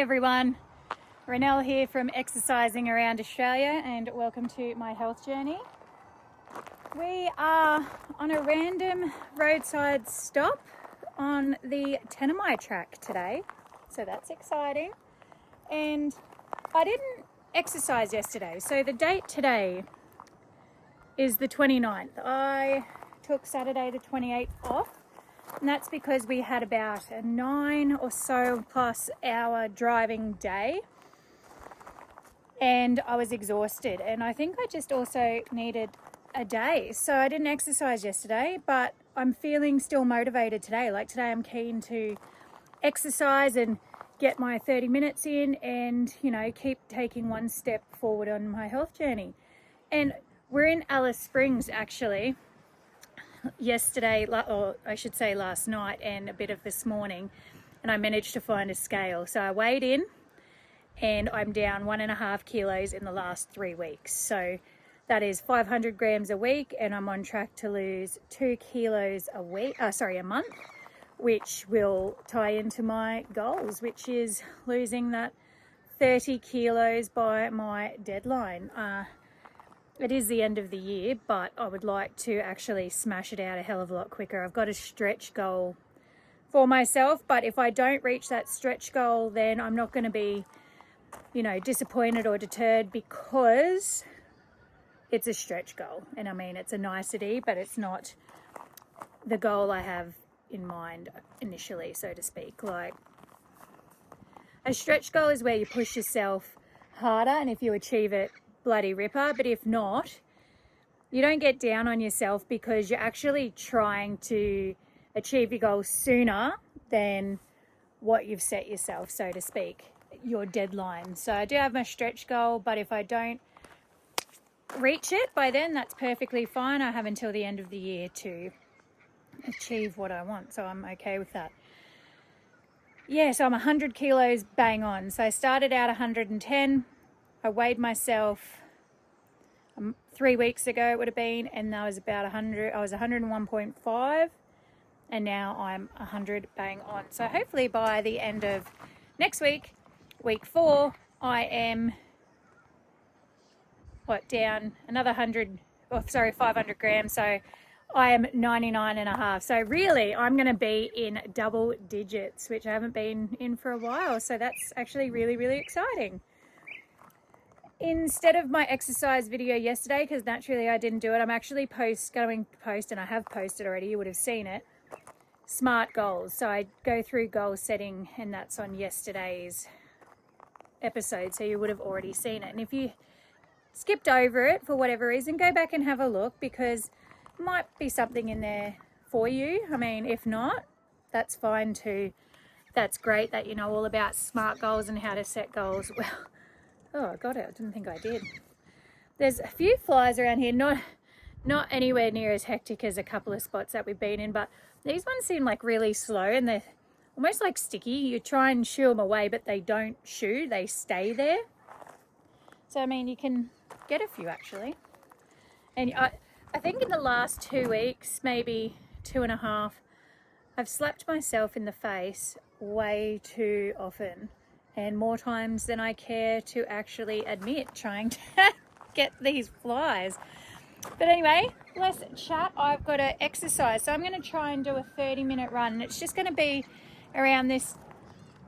everyone, Renelle here from Exercising Around Australia, and welcome to my health journey. We are on a random roadside stop on the Tenamai track today, so that's exciting. And I didn't exercise yesterday, so the date today is the 29th. I took Saturday the 28th off, and that's because we had about a 9 or so plus hour driving day, and I was exhausted, and I think I just also needed a day. So I didn't exercise yesterday, but I'm feeling still motivated today. Like today I'm keen to exercise and get my 30 minutes in and, you know, keep taking one step forward on my health journey. And we're in Alice Springs actually. Yesterday, or I should say last night, and a bit of this morning, and I managed to find a scale. So I weighed in and I'm down 1.5 kilos in the last 3 weeks. So that is 500 grams a week, and I'm on track to lose 2 kilos a month, which will tie into my goals, which is losing that 30 kilos by my deadline. It is the end of the year, but I would like to actually smash it out a hell of a lot quicker. I've got a stretch goal for myself, but if I don't reach that stretch goal, then I'm not going to be, you know, disappointed or deterred, because it's a stretch goal. And I mean, it's a nicety, but it's not the goal I have in mind initially, so to speak. Like, a stretch goal is where you push yourself harder, and if you achieve it, bloody ripper. But if not, you don't get down on yourself, because you're actually trying to achieve your goal sooner than what you've set yourself, so to speak, your deadline. So I do have my stretch goal, but if I don't reach it by then, that's perfectly fine. I have until the end of the year to achieve what I want, so I'm okay with that. Yeah, so I'm 100 kilos bang on. So I started out 110. I weighed myself 3 weeks ago, it would have been, and that was about 100. I was 101.5, and now I'm 100 bang on. So hopefully by the end of next week, week 4, I am down another 500 grams. So I am 99.5. So really, I'm going to be in double digits, which I haven't been in for a while. So that's actually really, really exciting. Instead of my exercise video yesterday, because naturally I didn't do it, I'm actually going to post, and I have posted already, you would have seen it, SMART goals. So I go through goal setting, and that's on yesterday's episode, so you would have already seen it. And if you skipped over it for whatever reason, go back and have a look, because it might be something in there for you. I mean, if not, that's fine too. That's great that you know all about SMART goals and how to set goals. Well, oh, I got it. I didn't think I did. There's a few flies around here, not anywhere near as hectic as a couple of spots that we've been in, but these ones seem like really slow, and they're almost like sticky. You try and shoo them away, but they don't shoo, they stay there. So I mean, you can get a few actually. And I think in the last 2 weeks, maybe 2.5, I've slapped myself in the face way too often, and more times than I care to actually admit, trying to get these flies. But anyway, let's chat. I've got to exercise, so I'm going to try and do a 30-minute run. It's just going to be around this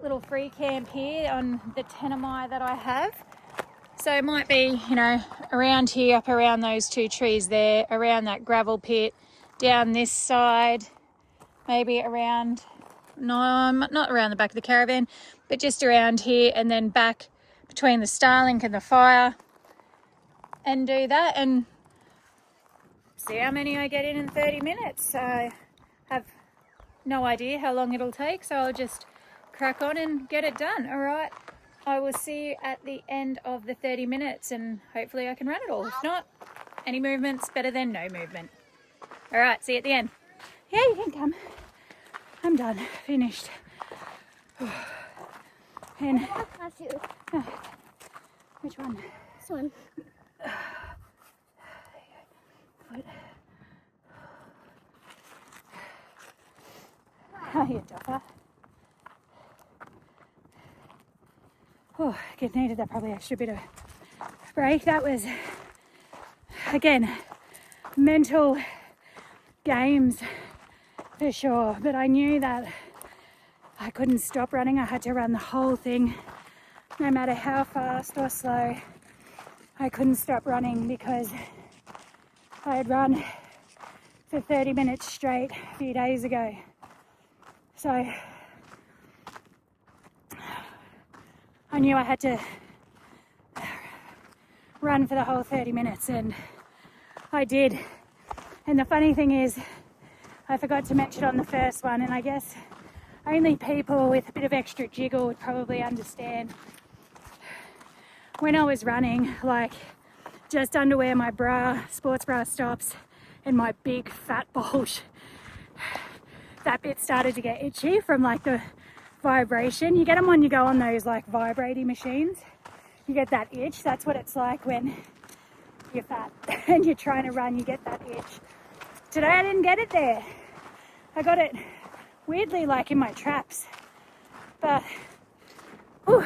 little free camp here on the Tenamai that I have. So it might be, you know, around here, up around those 2 trees there, around that gravel pit, down this side, maybe around, no, not around the back of the caravan, but just around here, and then back between the Starlink and the fire, and do that and see how many I get in 30 minutes. I have no idea how long it'll take, so I'll just crack on and get it done. All right, I will see you at the end of the 30 minutes, and hopefully I can run it all. If not, any movement's better than no movement. All right, see you at the end. Yeah, you can come. I'm done, finished. And which one? This one. Foot. Oh, you duffer. Oh, I needed that probably extra bit of break. That was, again, mental games for sure. But I knew that I couldn't stop running. I had to run the whole thing, no matter how fast or slow. I couldn't stop running because I had run for 30 minutes straight a few days ago. So I knew I had to run for the whole 30 minutes, and I did. And the funny thing is, I forgot to mention on the first one, and I guess only people with a bit of extra jiggle would probably understand. When I was running, like just under where my bra, sports bra stops and my big fat bulge, that bit started to get itchy from like the vibration. You get them when you go on those like vibrating machines. You get that itch. That's what it's like when you're fat and you're trying to run, you get that itch. Today I didn't get it there. I got it weirdly like in my traps. But whew,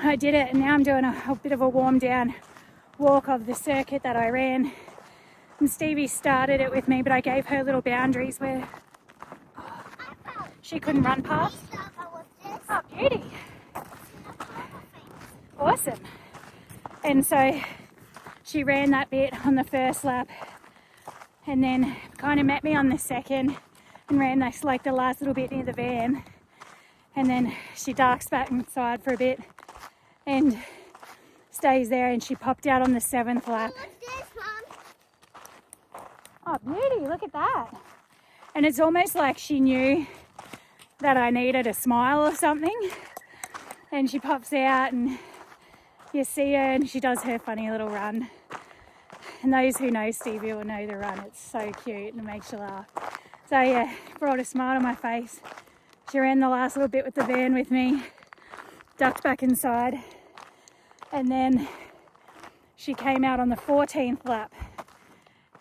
I did it, and now I'm doing a bit of a warm down walk of the circuit that I ran. And Stevie started it with me, but I gave her little boundaries where she couldn't run past. Oh, beauty. Awesome. And so she ran that bit on the first lap and then kind of met me on the second and ran this, like the last little bit near the van. And then she darks back inside for a bit and stays there, and she popped out on the 7th lap. Oh, beauty, look at that. And it's almost like she knew that I needed a smile or something. And she pops out and you see her and she does her funny little run. And those who know Stevie will know the run. It's so cute and it makes you laugh. So yeah, brought a smile to my face. She ran the last little bit with the van with me, ducked back inside, and then she came out on the 14th lap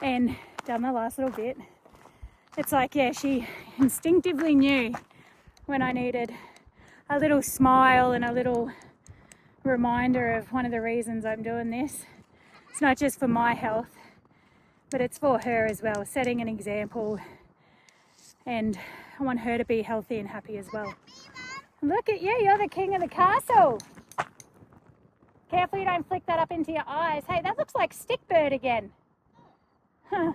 and done the last little bit. It's like, yeah, she instinctively knew when I needed a little smile and a little reminder of one of the reasons I'm doing this. It's not just for my health, but it's for her as well, setting an example, and I want her to be healthy and happy as well. Look at you, you're the king of the castle. Careful you don't flick that up into your eyes. Hey, that looks like Stickbird again. Huh.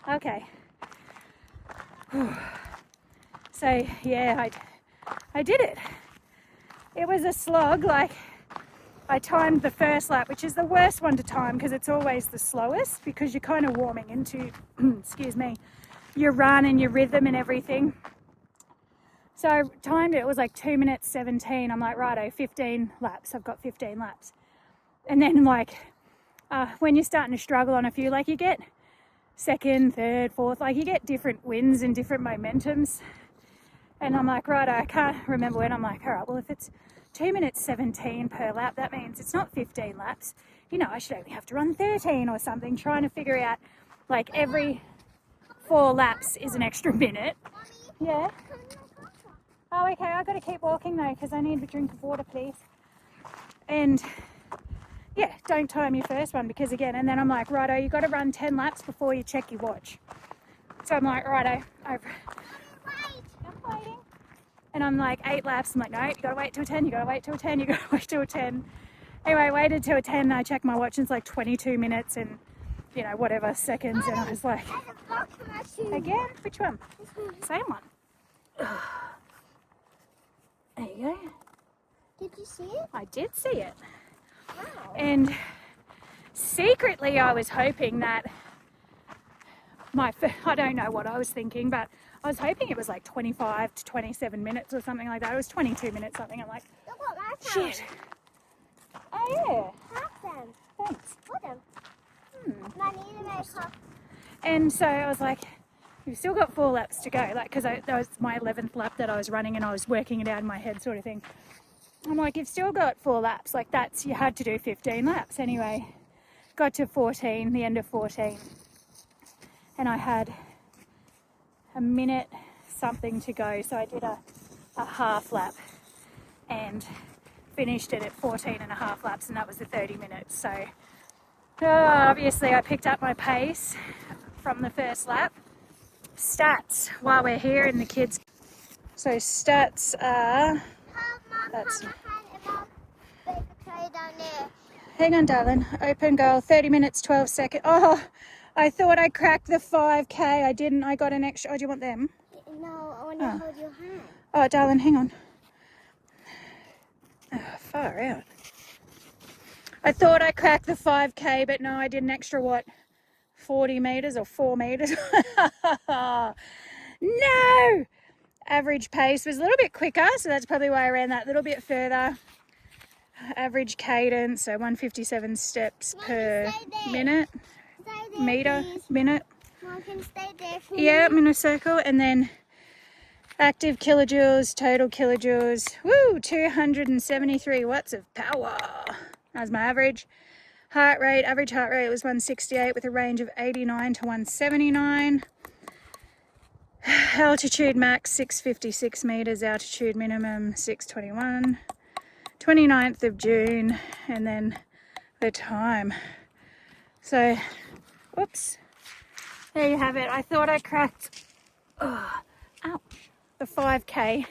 Okay. So yeah, I did it. It was a slog. Like, I timed the first lap, which is the worst one to time because it's always the slowest, because you're kind of warming into, excuse me, your run and your rhythm and everything. So I timed it. It was like 2 minutes 17. I'm like, righto, 15 laps. I've got 15 laps. And then like when you're starting to struggle on a few, like you get second, third, fourth, like you get different wins and different momentums. And I'm like, righto, I can't remember when. I'm like, all right, well, if it's 2 minutes 17 per lap, that means it's not 15 laps. You know, I should only have to run 13 or something, trying to figure out like every 4 laps is an extra minute. Yeah. Oh, okay, I've got to keep walking though because I need a drink of water, please. And yeah, don't time your first one because again, and then I'm like, righto, you got to run 10 laps before you check your watch. So I'm like, righto, I'm waiting. And I'm like, 8 laps. I'm like, no, you got to wait till 10, you got to wait till 10, you got to wait till 10. Anyway, I waited till 10 and I checked my watch and it's like 22 minutes and, you know, whatever seconds. And I was like, again? Which one? Same one. There you go. Did you see it? I did see it. Wow. And secretly I was hoping that I don't know what I was thinking, but I was hoping it was like 25 to 27 minutes or something like that. It was 22 minutes something. I'm like, Look what my time. shit. Oh yeah. Half them. Thanks. Put them. I need to make half. And so I was like, you've still got 4 laps to go. Like, because that was my 11th lap that I was running and I was working it out in my head sort of thing. I'm like, you've still got 4 laps. Like you had to do 15 laps anyway. Got to 14, the end of 14. And I had a minute something to go. So I did a half lap. And and finished it at 14 and a half laps, and that was the 30 minutes. So obviously I picked up my pace from the first lap. Stats while we're here in the kids. So stats are, that's, hang on darling, open goal, 30 minutes 12 seconds. Oh, I thought I cracked the 5k. I didn't. I got an extra. Oh, do you want them? No, I want to hold your hand. Oh darling, hang on. Oh, far out. I thought I cracked the 5k, but no, I did an extra, what, 40 meters or 4 meters? No! Average pace was a little bit quicker, so that's probably why I ran that little bit further. Average cadence, so 157 steps per minute. Meter, minute. Mom, can you stay there for Yeah, me? I'm in a circle. And then active kilojoules, total kilojoules. Woo! 273 watts of power. That's my average. Heart rate, average heart rate was 168 with a range of 89 to 179. Altitude max 656 meters, altitude minimum 621. 29th of June, and then the time. So, whoops. There you have it. I thought I cracked the 5k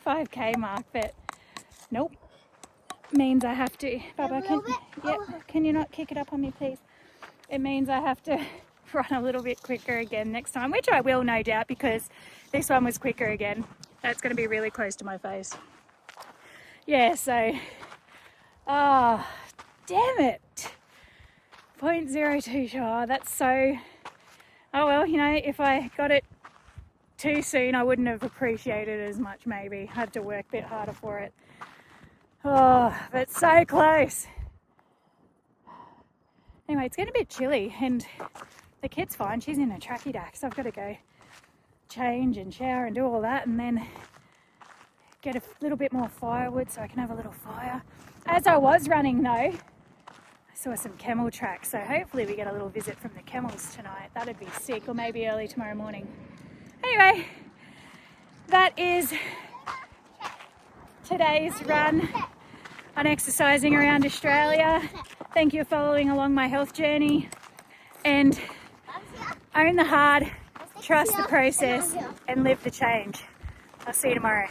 5k mark, but nope. Means I have to. Baba, can you not kick it up on me, please? It means I have to run a little bit quicker again next time, which I will, no doubt, because this one was quicker again. That's going to be really close to my face. Yeah, so, oh, damn it. 0.02 sure. That's so, oh well, you know, if I got it too soon, I wouldn't have appreciated it as much, maybe. I had to work a bit harder for it. Oh, but so close. Anyway, it's getting a bit chilly, and the kid's fine. She's in a tracky dack, so I've got to go change and shower and do all that, and then get a little bit more firewood so I can have a little fire. As I was running though, I saw some camel tracks, so hopefully we get a little visit from the camels tonight. That'd be sick, or maybe early tomorrow morning. Anyway, that is today's run on exercising around Australia. Thank you for following along my health journey, and own the hard, trust the process, and live the change. I'll see you tomorrow.